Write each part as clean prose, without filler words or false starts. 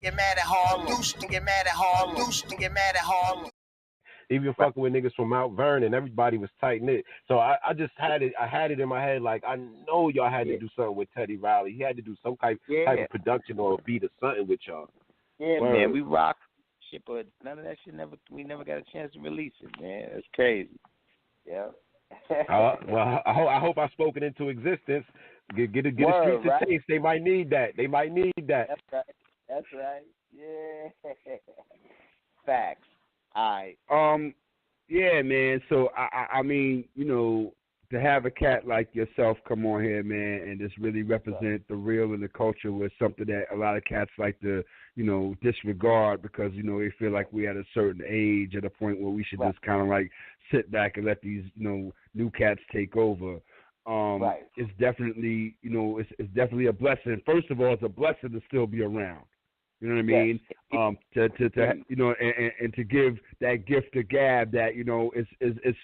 Get mad at Harlem. Deuce to get mad at Harlem. Deuce to get mad at Harlem. Even fucking with niggas from Mount Vernon, everybody was tight knit. So I just had it. I had it in my head like I know y'all had to do something with Teddy Riley. He had to do some type of production or a beat or something with y'all. Yeah, man, we rock shit, but none of that shit we never got a chance to release it, man. It's crazy. Yeah. Well, I hope I spoke it into existence. Get the streets a taste. They might need that. That's right. Yeah. Facts. All right. Yeah, man. So I mean, you know, to have a cat like yourself come on here, man, and just really represent the real and the culture was something that a lot of cats like to, you know, disregard because, you know, they feel like we're at a certain age at a point where we should just kind of like sit back and let these, you know, new cats take over. It's definitely, you know, it's definitely a blessing. First of all, it's a blessing to still be around. You know what I mean? To you know, and to give that gift to Gab that, you know, is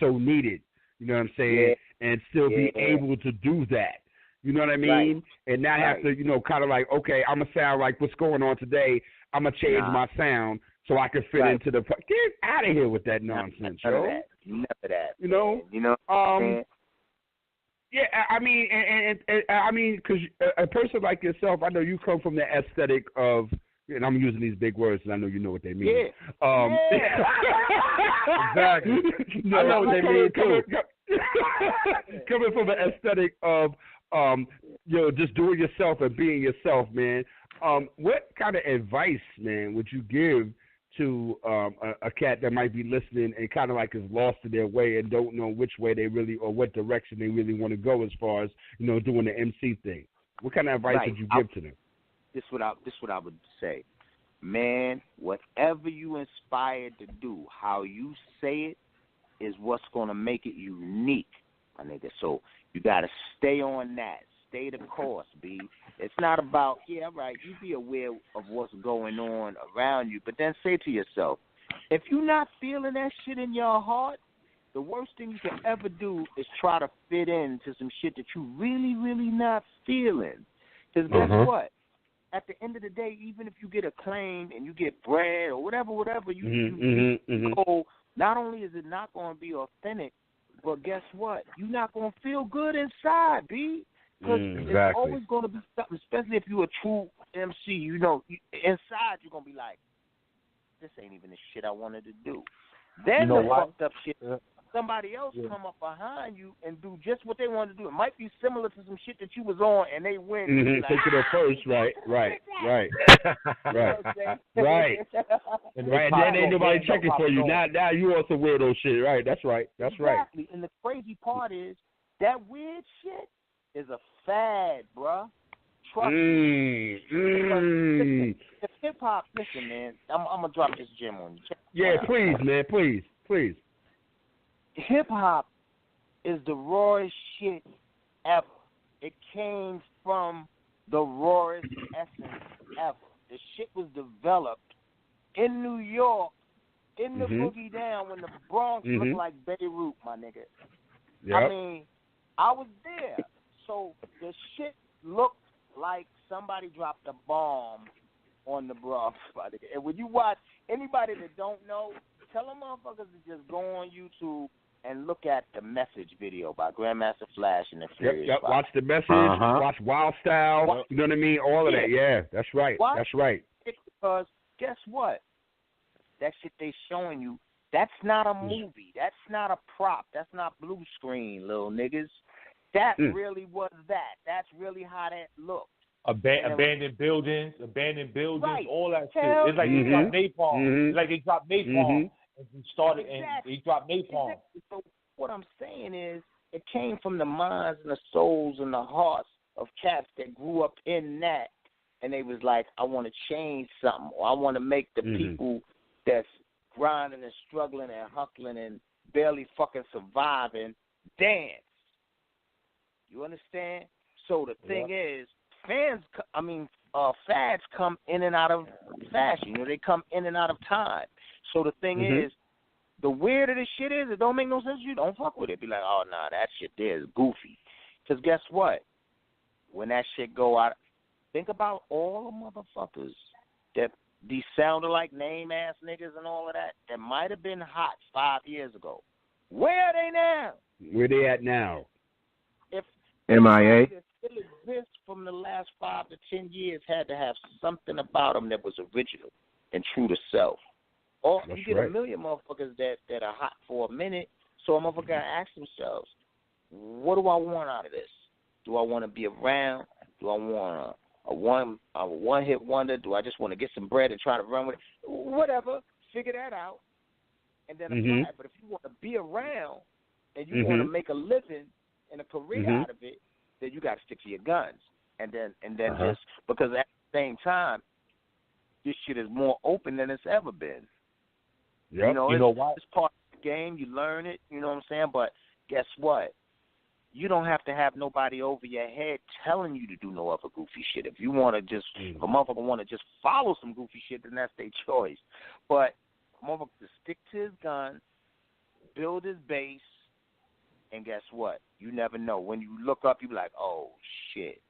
so needed. You know what I'm saying? And still be able to do that. You know what I mean? And not have to, you know, kind of like, okay, I'm going to sound like what's going on today. I'm going to change my sound so I can fit into the... Get out of here with that nonsense, yo. None of that. You know? Yeah, I mean, and I mean, because a person like yourself, I know you come from the aesthetic of... And I'm using these big words, and I know you know what they mean. Exactly. I know what they mean too. Coming from the aesthetic of, you know, just doing yourself and being yourself, man. What kind of advice, man, would you give to a cat that might be listening and kind of like is lost in their way and don't know which way they really or what direction they really want to go as far as, you know, doing the MC thing? What kind of advice would you give to them? This what I would say, man. Whatever you inspired to do, how you say it is what's gonna make it unique, my nigga. So you gotta stay on that, stay the course, B. It's not about you be aware of what's going on around you, but then say to yourself, if you're not feeling that shit in your heart, the worst thing you can ever do is try to fit into some shit that you really, really not feeling. Because guess what? At the end of the day, even if you get acclaimed and you get bread or whatever you go, not only is it not going to be authentic, but guess what? You're not going to feel good inside, B. Because it's always going to be something, especially if you're a true MC. You know, inside you're going to be like, this ain't even the shit I wanted to do. Then the fucked up shit. Somebody else come up behind you and do just what they wanted to do. It might be similar to some shit that you was on, and they win. Take it up first, right. And then ain't nobody checking for you. Now you on some weirdo shit, right? That's right. Exactly. And the crazy part is that weird shit is a fad, bruh. Trust me. If hip hop, listen, man, I'm gonna drop this gem on you. Yeah, please, man, please. Hip-hop is the rawest shit ever. It came from the rawest essence ever. The shit was developed in New York, in the boogie down, when the Bronx looked like Beirut, my nigga. Yep. I mean, I was there. So the shit looked like somebody dropped a bomb on the Bronx, my nigga. And when you watch, anybody that don't know, tell them motherfuckers to just go on YouTube and look at the Message video by Grandmaster Flash and the Furious. Yep. Watch the Message. Watch Wild Style. You know what I mean? All of that. Yeah, that's right. That's right. Because guess what? That shit they showing you, that's not a movie. That's not a prop. That's not blue screen, little niggas. That really was that. That's really how that looked. Abandoned buildings, all that shit. It's like they dropped napalm. It's like they dropped napalm. And he started and he dropped napalm. Exactly. So what I'm saying is, it came from the minds and the souls and the hearts of cats that grew up in that, and they was like, I want to change something, or I want to make the people that's grinding and struggling and hustling and barely fucking surviving dance. You understand? So the thing is, fads come in and out of fashion. You know, they come in and out of time. So the thing is, the weirder the shit is, it don't make no sense. You don't fuck with it. Be like, oh, nah, that shit there is goofy. Because guess what? When that shit go out, think about all the motherfuckers that these sound-alike name-ass niggas and all of that might have been hot 5 years ago. Where are they now? Where they at now? If MIA that still exists from the last 5 to 10 years, had to have something about them that was original and true to self. Or That's you get right. a million motherfuckers that are hot for a minute, so a motherfucker gotta ask themselves, what do I want out of this? Do I want to be around? Do I want a one-hit wonder? Do I just want to get some bread and try to run with it? Whatever. Figure that out and then apply it. But if you want to be around and you want to make a living and a career out of it, then you got to stick to your guns. And then just because at the same time, this shit is more open than it's ever been. Yep. You know, You know why? it's part of the game. You learn it. You know what I'm saying? But guess what? You don't have to have nobody over your head telling you to do no other goofy shit. If you want to just, if a motherfucker want to just follow some goofy shit, then that's their choice. But a motherfucker to stick to his gun, build his base, and guess what? You never know. When you look up, you be like, oh, shit,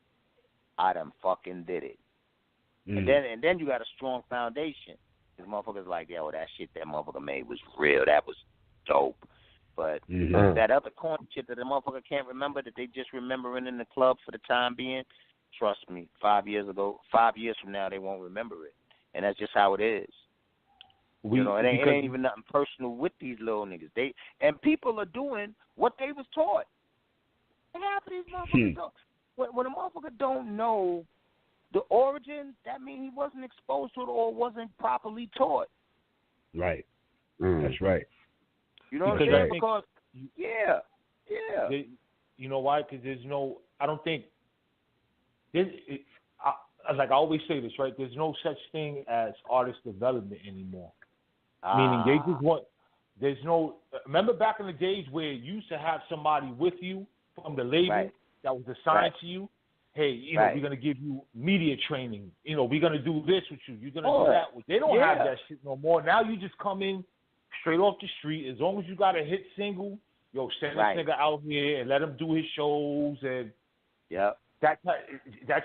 I done fucking did it. And then you got a strong foundation. Because motherfuckers like, yo, that shit that motherfucker made was real. That was dope. But that other corny shit that the motherfucker can't remember, that they just remembering in the club for the time being, trust me, 5 years from now, they won't remember it. And that's just how it is. It ain't even nothing personal with these little niggas. And people are doing what they was taught. Half of these motherfuckers don't. When a motherfucker don't know the origin, that means he wasn't exposed to it or wasn't properly taught. Right. That's right. You know what I'm saying? Because, yeah. You know why? Because there's no, I don't think, like I always say this, right? There's no such thing as artist development anymore. Meaning they just want, there's no, remember back in the days where you used to have somebody with you from the label that was assigned to you? Hey, you know, we're going to give you media training. You know, we're going to do this with you. You're going to do that. They don't have that shit no more. Now you just come in straight off the street. As long as you got a hit single, yo, send this nigga out here and let him do his shows. And that's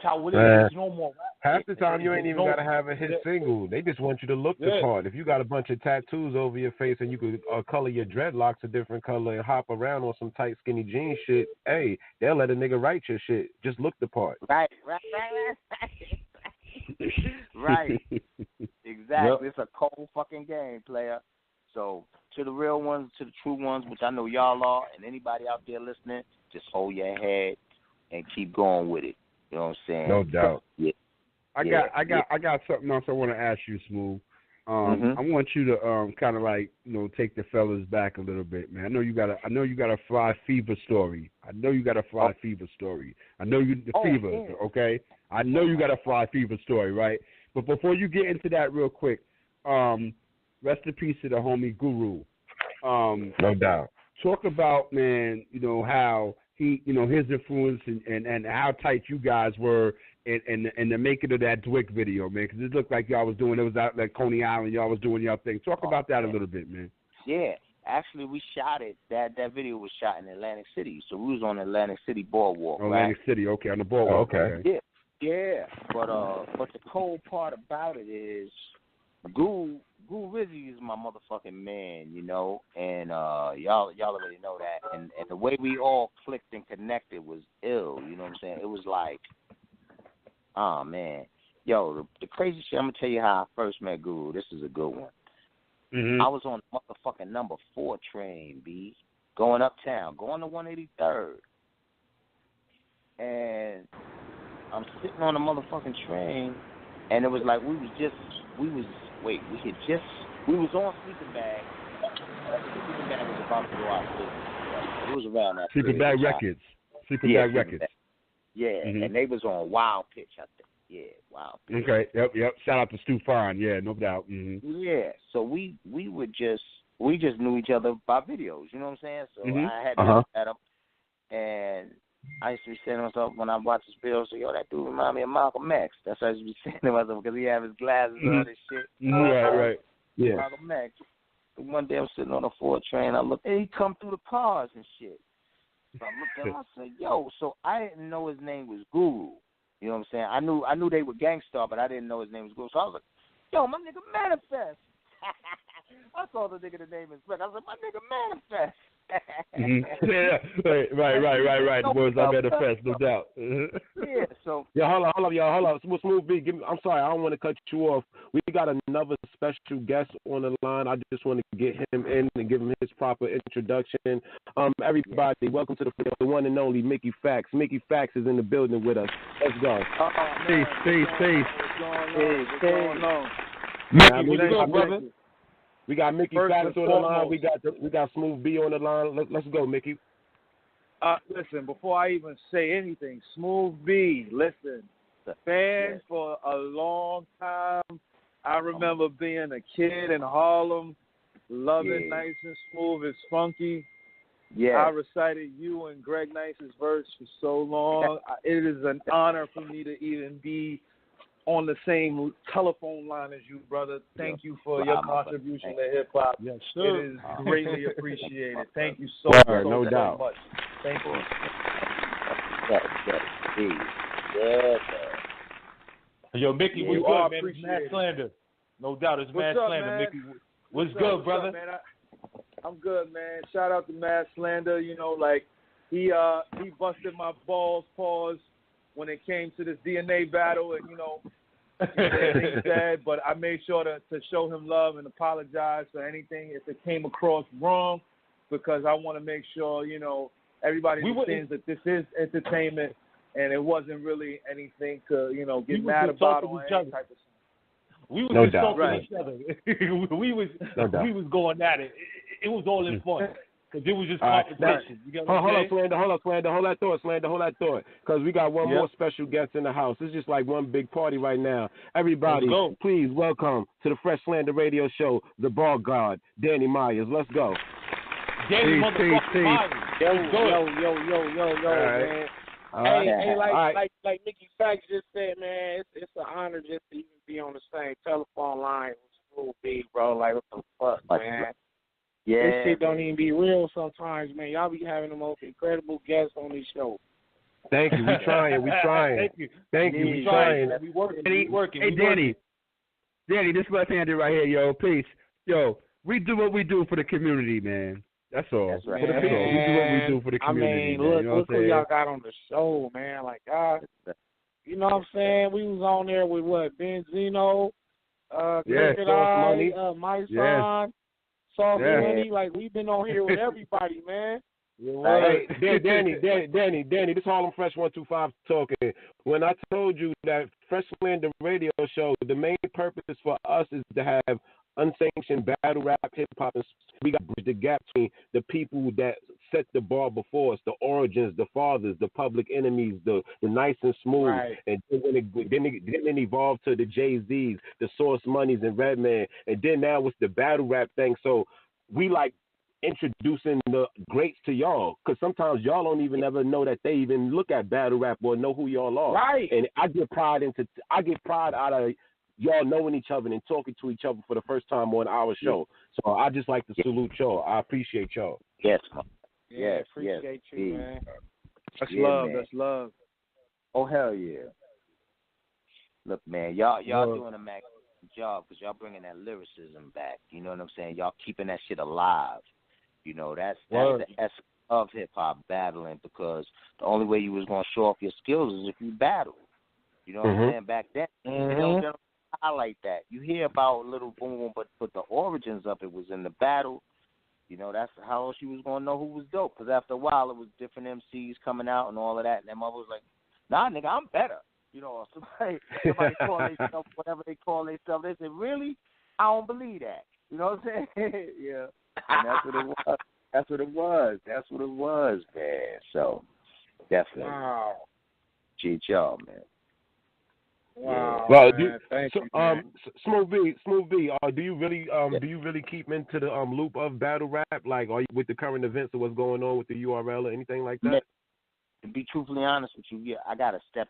how it is. There's no more rap. Half the time you ain't even got to have a hit single. They just want you to look the part. If you got a bunch of tattoos over your face and you could color your dreadlocks a different color and hop around on some tight skinny jean shit, hey, they'll let a nigga write your shit. Just look the part. Right. Exactly. It's a cold fucking game, player. So to the real ones, to the true ones, which I know y'all are, and anybody out there listening, just hold your head and keep going with it. You know what I'm saying? No doubt. I got something else I want to ask you, Smooth. I want you to kind of like, you know, take the fellas back a little bit, man. I know you got a Fly Fever story. I know you the Fever, okay? I know you got a Fly Fever story, right? But before you get into that real quick, rest in peace to the homie Guru. No doubt. Talk about, man, you know, how he, you know, his influence and how tight you guys were in the making of that Dwick video, man, because it looked like y'all was doing, it was out like Coney Island, y'all was doing y'all thing. Talk about that a little bit, man. Yeah, actually we shot it. That video was shot in Atlantic City, so we was on Atlantic City Boardwalk. Atlantic City, okay, on the boardwalk. Okay. Yeah. But the cold part about it is, Goo Rizzy is my motherfucking man, you know, and y'all already know that. And the way we all clicked and connected was ill, you know what I'm saying? It was like, oh man, yo, the crazy shit. I'm gonna tell you how I first met Guru. This is a good one. I was on the motherfucking number 4 train, B, going uptown, going to 183rd, and I'm sitting on the motherfucking train, and it was like we was on Sleeping Bag. Sleeping Bag was about to go out of business. It was around that. Sleeping Bag Records. Sleeping Bag Records. Yeah, and they was on Wild Pitch, I think. Yeah, Wild Pitch. Okay, yep. Shout out to Stu Fine. Yeah, no doubt. Yeah, so we just knew each other by videos. You know what I'm saying? So I had to look at him, and I used to be saying to myself when I watch his videos, so yo, that dude remind me of Malcolm X. That's what I used to be saying to myself because he have his glasses on and shit. Right. Yeah. Malcolm X. One day I'm sitting on a 4 train. I look, and he come through the cars and shit. So I looked at him. I said, "Yo," so I didn't know his name was Guru. You know what I'm saying? I knew they were Gangstar, but I didn't know his name was Guru. So I was like, yo, my nigga Manifest. I saw the nigga the name is Flex. I said, my nigga Manifest. Yeah, right. The words I Manifest, no doubt. Yeah, so. Yeah, hold on, y'all. Hold on. Smooth B, I'm sorry, I don't want to cut you off. We got another special guest on the line. I just want to get him in and give him his proper introduction. Everybody, welcome to the one and only Mickey Factz. Mickey Factz is in the building with us. Let's go. Peace. What's going on? Mickey, what's good, brother? We got Mickey Factz on the line. We got Smooth B on the line. Let's go, Mickey. Listen, before I even say anything, Smooth B, listen, fan for a long time. I remember being a kid in Harlem, loving Nice and Smooth is Funky. Yeah. I recited you and Greg Nice's verse for so long. It is an honor for me to even be on the same telephone line as you, brother. Thank you for your contribution to hip-hop. Yes, sir. It is greatly appreciated. Thank you so no doubt. much. Thank you. Yo, Mickey, what's good, man? It's Mad Slander. No doubt, it's Mad Slander, man? Mickey. What's good, brother? Up, man? I'm good, man. Shout out to Mad Slander. You know, like, he busted my balls, pause, when it came to this DNA battle, and, you know, he said, but I made sure to show him love and apologize for anything if it came across wrong, because I want to make sure, you know, everybody understands that this is entertainment and it wasn't really anything to, you know, get mad about or any type of stuff. We was insulting each other. we was going at it. It was all in fun. Because it was just competition. Hold on, Slander. Hold that thought. Because we got one more special guest in the house. It's just like one big party right now. Everybody, please welcome to the Fresh Slander Radio Show, the ball guard, Danny Myers. Let's go. Danny motherfucking Myers. Yo, man. Like Mickey Factz just said, man, it's an honor just to even be on the same telephone line with Smooth B, bro. Like, what the fuck, man? Yeah, this shit don't even be real sometimes, man. Y'all be having the most incredible guests on this show. Thank you. We trying. Thank you. We trying. We working. Hey, Danny, this left-handed right here, yo. Peace. Yo, we do what we do for the community, man. That's all. That's right. For the people. We do what we do for the community. I mean, look who y'all got on the show, man. Like, God, you know what I'm saying? We was on there with what? Benzino, Cricket Eye, my son. Money, like we've been on here with everybody, man. Hey, Danny, this Harlem Fresh 125 talking. When I told you that Fresh Slander Radio Show, the main purpose for us is to have unsanctioned battle rap, hip hop, and we got to bridge the gap between the people that set the bar before us, the origins, the fathers, the public enemies, the Nice and Smooth, and then it evolved to the Jay-Z's, the Source Moneys, and Redman, and then now it's the battle rap thing. So we like introducing the greats to y'all, because sometimes y'all don't even ever know that they even look at battle rap or know who y'all are. Right. And I get pride out of y'all knowing each other and talking to each other for the first time on our show. So I just like to salute y'all. I appreciate y'all. Yes, man. Appreciate you, man. That's love. Man. That's love. Oh, hell yeah. Look, man, y'all doing a magnificent job because y'all bringing that lyricism back. You know what I'm saying? Y'all keeping that shit alive. You know, that's the essence of hip-hop, battling, because the only way you was going to show off your skills is if you battle. You know what I'm saying? Back then, you know, highlight that. You hear about Little Boom, but the origins of it was in the battle. You know, that's how else you was going to know who was dope. Because after a while, it was different MCs coming out and all of that. And them mother was like, nah, nigga, I'm better. You know, somebody call themselves whatever they call themselves. They say, really? I don't believe that. You know what I'm saying? Yeah. And that's what it was. That's what it was, man. So, definitely. Wow. Cheat y'all, man. Wow. Well, thank you, man. Smooth B, do you really keep into the loop of battle rap, like, are you with the current events of what's going on with the URL or anything like that? To be truthfully honest with you, I gotta step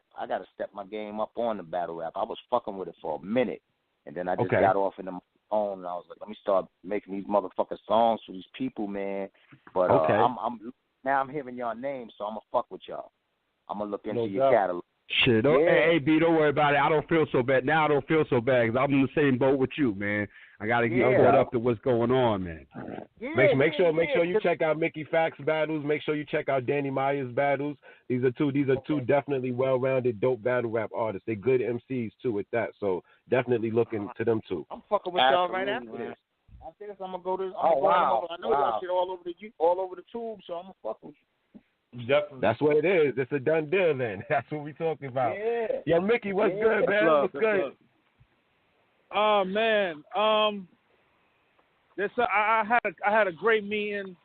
my game up on the battle rap. I was fucking with it for a minute, and then I just got off into my own, and I was like, let me start making these motherfucking songs for these people, man. But I'm hearing y'all names, so I'm gonna fuck with y'all. I'm gonna look into your catalog. Shit, hey, B, don't worry about it. I don't feel so bad. Now I don't feel so bad because I'm in the same boat with you, man. I got to get caught up to what's going on, man. Make sure you check out Mickey Factz battles. Make sure you check out Danny Myers battles. These are two definitely well-rounded, dope battle rap artists. They good MCs too with that. So definitely look into them too. I'm fucking with y'all right after this. I think I'm gonna go to. Wow. I know y'all shit all over the tube, so I'm gonna fuck with you. Definitely. That's what it is. It's a done deal then. That's what we talking about. Yeah, Mickey, what's good, man? What's good? Oh man, I had a great meeting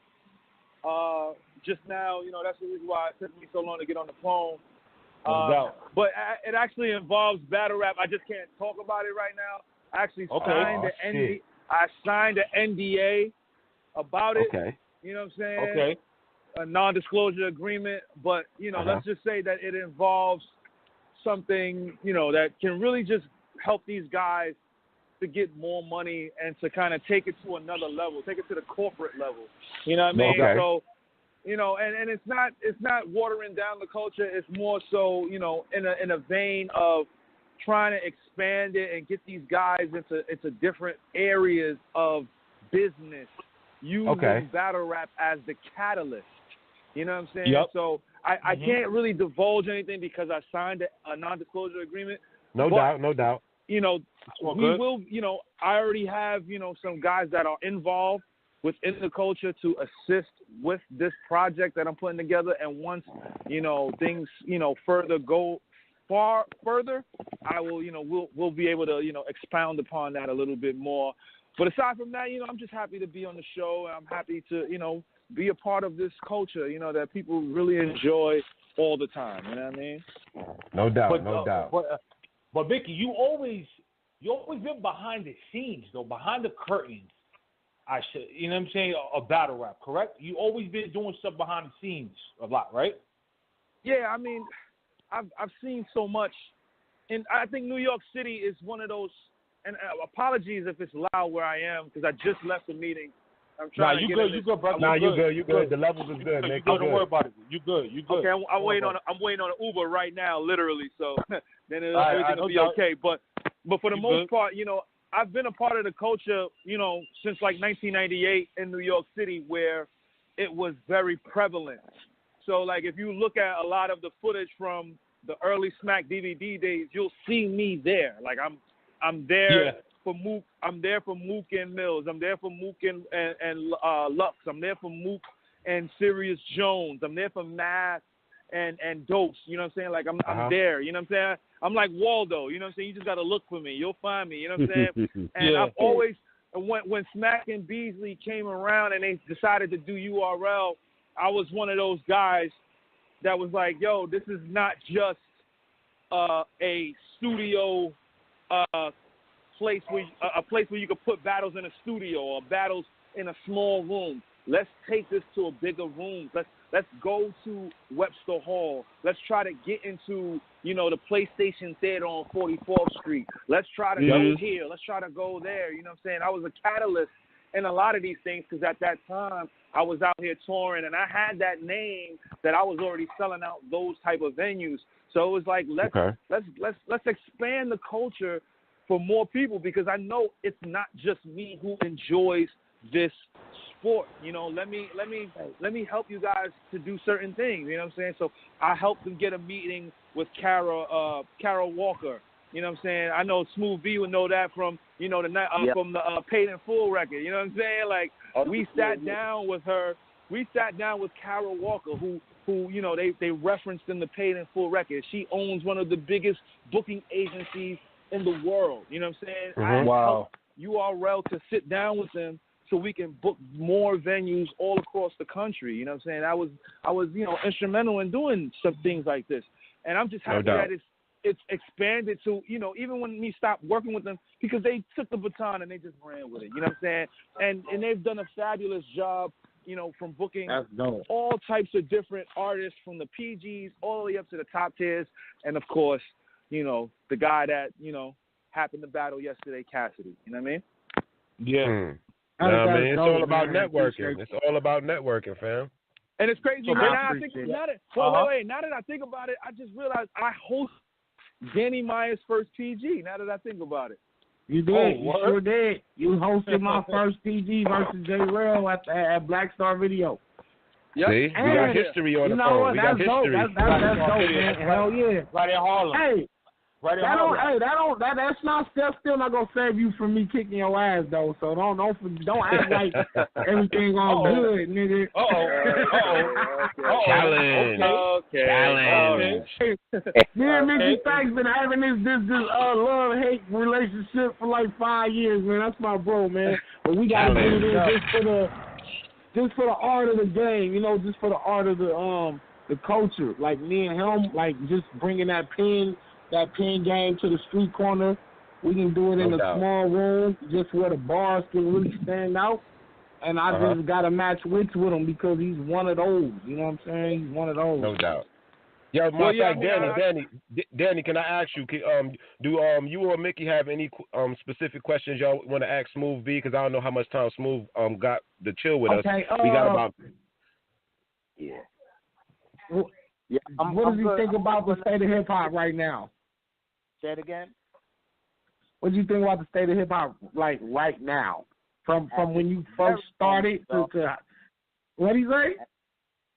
just now. You know, that's the reason why it took me so long to get on the phone. But it actually involves battle rap. I just can't talk about it right now. I actually signed an NDA about it. Okay. You know what I'm saying? Okay. A non-disclosure agreement, but you know, let's just say that it involves something, you know, that can really just help these guys to get more money and to kind of take it to another level, take it to the corporate level. You know what I mean? Okay. So, you know, and it's not watering down the culture. It's more so, you know, in a vein of trying to expand it and get these guys into different areas of business, using battle rap as the catalyst. You know what I'm saying? Yep. So I can't really divulge anything because I signed a non-disclosure agreement. No doubt. You know, we will, you know, I already have, you know, some guys that are involved within the culture to assist with this project that I'm putting together. And once, you know, things, you know, go further, I will, you know, we'll be able to, you know, expound upon that a little bit more. But aside from that, you know, I'm just happy to be on the show. I'm happy to, you know, be a part of this culture, you know, that people really enjoy all the time. You know what I mean? No doubt. But Mickey, you always been behind the scenes though, behind the curtains. You know what I'm saying? A battle rap, correct? You always been doing stuff behind the scenes a lot, right? Yeah, I mean, I've seen so much, and I think New York City is one of those. And apologies if it's loud where I am because I just left the meeting. I'm trying to get you good, brother. You good. The levels is good, man. Don't worry about it. You good. Okay, I'm waiting on an Uber right now, literally. So then everything will be okay. But for the most part, you know, I've been a part of the culture, you know, since like 1998 in New York City, where it was very prevalent. So like if you look at a lot of the footage from the early Smack DVD days, you'll see me there. Like I'm there. For Mook, I'm there for Mook and Mills. I'm there for Mook and Lux. I'm there for Mook and Sirius Jones. I'm there for Math and Dose. You know what I'm saying? Like I'm there. You know what I'm saying? I'm like Waldo. You know what I'm saying? You just gotta look for me. You'll find me. You know what I'm saying? And I've always when Smack and Beasley came around and they decided to do URL, I was one of those guys that was like, yo, this is not just a studio. A place where you could put battles in a studio or battles in a small room. Let's take this to a bigger room. Let's go to Webster Hall. Let's try to get into, you know, the PlayStation Theater on 44th Street. Let's try to go here. Let's try to go there. You know what I'm saying? I was a catalyst in a lot of these things because at that time I was out here touring and I had that name that I was already selling out those type of venues. So it was like let's expand the culture for more people because I know it's not just me who enjoys this sport. You know, let me help you guys to do certain things. You know what I'm saying? So I helped them get a meeting with Carol Walker. You know what I'm saying? I know Smooth B would know that from, you know, from the Paid in Full record. You know what I'm saying? Like we sat down with her. We sat down with Carol Walker, who you know they referenced in the Paid in Full record. She owns one of the biggest booking agencies in the world. You know what I'm saying? I helped URL to sit down with them so we can book more venues all across the country. You know what I'm saying? I was you know, instrumental in doing some things like this. And I'm just happy that it's expanded to, you know, even when we stopped working with them, because they took the baton and they just ran with it. You know what I'm saying? And they've done a fabulous job, you know, from booking all types of different artists from the PGs all the way up to the top tiers. And of course, you know, the guy that, you know, happened to battle yesterday, Cassidy. You know what I mean? Yeah. No, man, it's all about networking. It's all about networking, fam. And it's crazy. So Now I that I think about it, I just realized I host Danny Meyer's first PG. Now that I think about it. You did. You sure did. You hosted my first PG versus J. Rail at Black Star Video. Yep. See, we got history on the phone. We got history. That's dope, man. Hell yeah. Right in Harlem. Hey. Right in Harlem. That's still not gonna save you from me kicking your ass though. So don't act like everything all good, nigga. Challenge. Okay. Challenge. Me and Mickey Factz been having this love-hate relationship for like 5 years, man. That's my bro, man. But we gotta get it in just for the art of the game, just for the art of the culture. Like me and him, like just bringing that pen game to the street corner. We can do it in a small room, just where the bars can really stand out. And I just got to match wits with him because he's one of those. You know what I'm saying? He's one of those. No doubt. Yo, Danny, can I ask you? Do you or Mickey have any specific questions y'all want to ask Smooth B? Because I don't know how much time Smooth got to chill with us. We got about. Yeah. What does he think about the state of hip hop right now? Say it again. What do you think about the state of hip hop like right now, from when you first started to what do you say?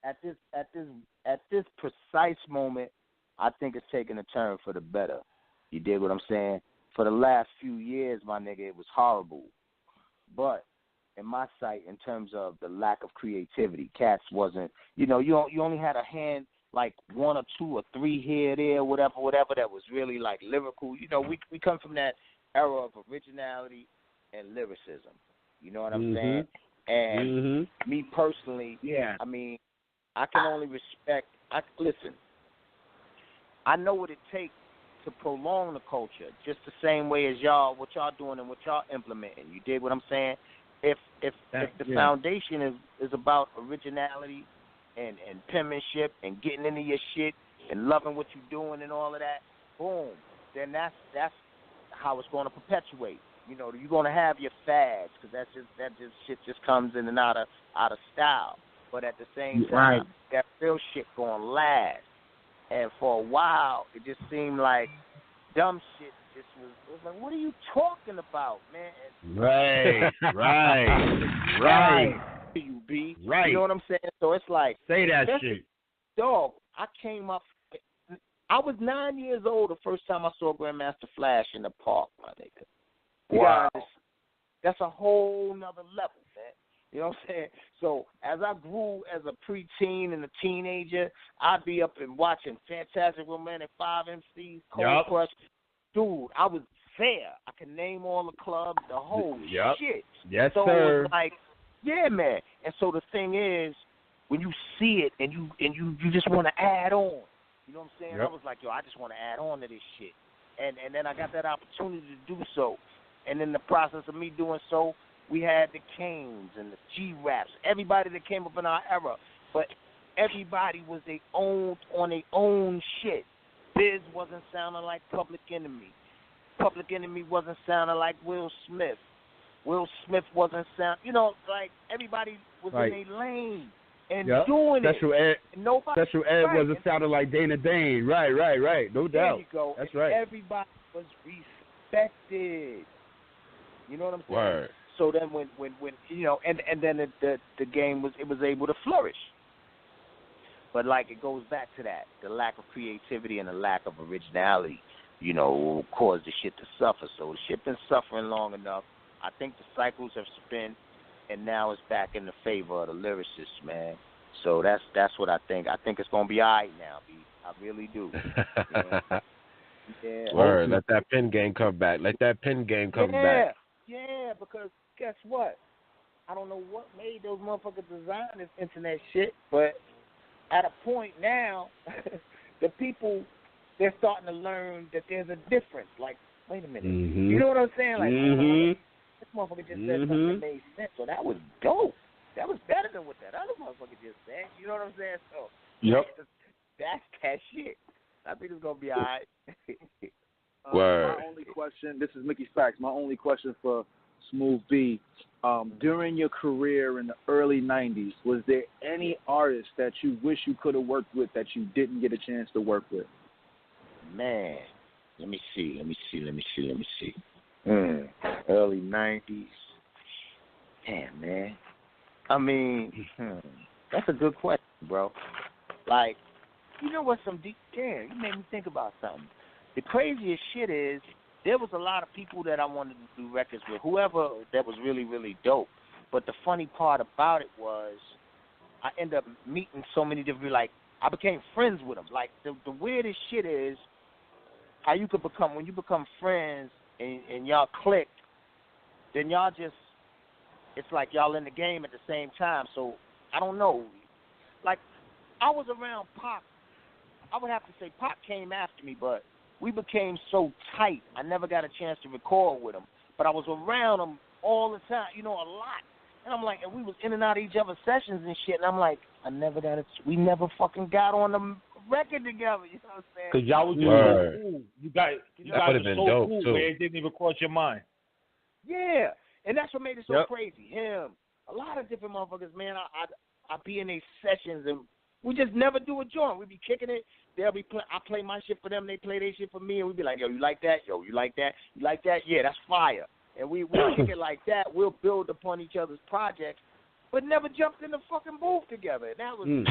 At this precise moment, I think it's taking a turn for the better. You dig what I'm saying? For the last few years, my nigga, it was horrible. But in my sight, in terms of the lack of creativity, cats wasn't. You only had a hand. Like 1 or 2 or 3 here, there, whatever, that was really like lyrical. We come from that era of originality and lyricism. You know what I'm saying? And me personally, I mean, I can only respect. Listen, I know what it takes to prolong the culture, just the same way as what y'all doing and what y'all implementing. You dig what I'm saying? If the foundation is about originality and penmanship and getting into your shit and loving what you're doing and all of that, boom, then that's how it's going to perpetuate. You're going to have your fads because that shit just comes in and out of style. But at the same time, that real shit going to last. And for a while, it just seemed like dumb shit it was like, what are you talking about, man? Right. You be right. You know what I'm saying? So it's like say that shit. Dog, I came up. I was 9 years old the first time I saw Grandmaster Flash in the park, my nigga. Wow. That's a whole nother level, man. You know what I'm saying? So as I grew as a preteen and a teenager, I'd be up and watching Fantastic Romantic 5 MCs, Cold Crush. Dude, I was there. I can name all the clubs, the whole shit. Yes, so sir. It was like, yeah, man. And so the thing is, when you see it and you just want to add on. You know what I'm saying? I was like, I just want to add on to this shit. And then I got that opportunity to do so. And in the process of me doing so, we had the Canes and the G-Raps, everybody that came up in our era. But everybody was on their own shit. Biz wasn't sounding like Public Enemy. Public Enemy wasn't sounding like Will Smith. Will Smith wasn't like everybody was in their lane and doing Special it. Special Ed wasn't sounding like Dana Dane. Right. No doubt. There you go. That's right. Everybody was respected. You know what I'm saying? Word. So then when and then the game was able to flourish. But like it goes back to that, the lack of creativity and the lack of originality, caused the shit to suffer. So the shit been suffering long enough. I think the cycles have spun, and now it's back in the favor of the lyricists, man. So that's what I think. I think it's gonna be all right now, B. I really do. Yeah. Word. Let that pen game come back. Let that pen game come back. Yeah, because guess what? I don't know what made those motherfuckers design this internet shit, but at a point now, the people, they're starting to learn that there's a difference. Like, wait a minute. Mm-hmm. You know what I'm saying? Like, this motherfucker just said something that made sense. So that was dope. That was better than what that other motherfucker just said. You know what I'm saying? So that's that shit. I think it's going to be all right. Word. My only question, this is Mickey Factz. My only question for Smooth B during your career in the early 90s, was there any artist that you wish you could have worked with that you didn't get a chance to work with? Man, let me see. Early 90s. Damn, man. I mean, that's a good question, bro. Like, you know what? Damn, you made me think about something. The craziest shit is, there was a lot of people that I wanted to do records with, whoever that was really, really dope. But the funny part about it was I ended up meeting so many different, like, I became friends with them. Like, the weirdest shit is how you could become, when you become friends and y'all click, then y'all just, it's like y'all in the game at the same time. So, I don't know. Like, I was around Pac. I would have to say Pac came after me, but we became so tight, I never got a chance to record with him. But I was around him all the time, a lot. And I'm like, and we was in and out of each other's sessions and shit. And I'm like, we never fucking got on the record together. You know what I'm saying? Because y'all was just so cool. You guys were so dope, cool, too. man. It didn't even cross your mind. Yeah. And that's what made it so crazy. Him, a lot of different motherfuckers, man. I be in these sessions and we just never do a joint. We be kicking it. They'll be I play my shit for them. They play their shit for me. And we be like, yo, you like that? Yo, you like that? You like that? Yeah, that's fire. And we kick it like that. We'll build upon each other's projects, but never jumped in the fucking booth together. And that was, and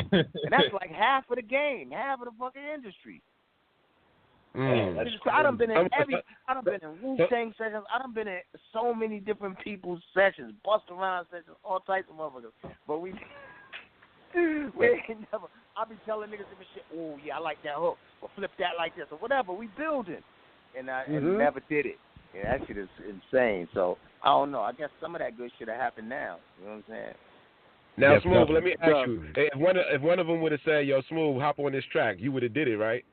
that's like half of the game, half of the fucking industry. I done been in Wu-Tang sessions. I done been in so many different people's sessions, Busta Rhymes sessions, all types of motherfuckers. But we ain't never. I be telling niggas different shit. Oh yeah, I like that hook, or flip that like this, or whatever. We building, and never did it. Yeah, that shit is insane. So I don't know. I guess some of that good shit have happened now. You know what I'm saying? Now, Smooth, let me ask you: if one of them would have said, "Yo, Smooth, hop on this track," you would have did it, right?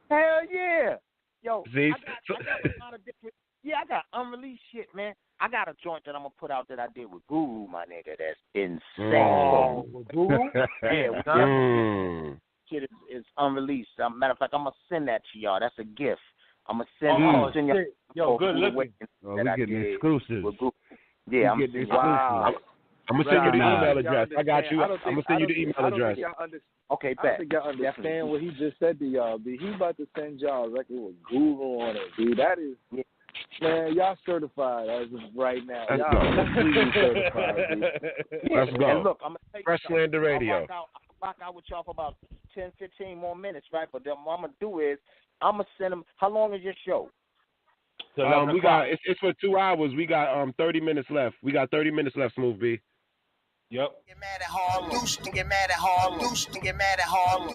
Hell yeah, yo. See? I got a lot of different. Yeah, I got unreleased shit, man. I got a joint that I'm gonna put out that I did with Guru, my nigga. That's insane. Oh, with Guru? Yeah, shit is unreleased. Matter of fact, I'm gonna send that to y'all. That's a gift. I'm gonna send y'all. Yo, good looking. We getting exclusives. Yeah, I'm getting wow. I'm gonna send you the email address. I got you. I'm gonna send you the email address. Okay, I don't think y'all understand what he just said to y'all, dude. He about to send y'all a record with Guru on it, dude. That is, man, y'all certified as of right now. Y'all completely certified, dude. Let's go. And look, I'm gonna take Fresh Slander Radio. I'll rock out with y'all for about 10, 15 more minutes, right? But then what I'm gonna do is I'm gonna send them. How long is your show? We got it's for 2 hours. We got 30 minutes left. We got 30 minutes left, Smooth B. Yep. Get mad at Harlem. Deuce and get mad at Harlem. Deuce and get mad at Harlem.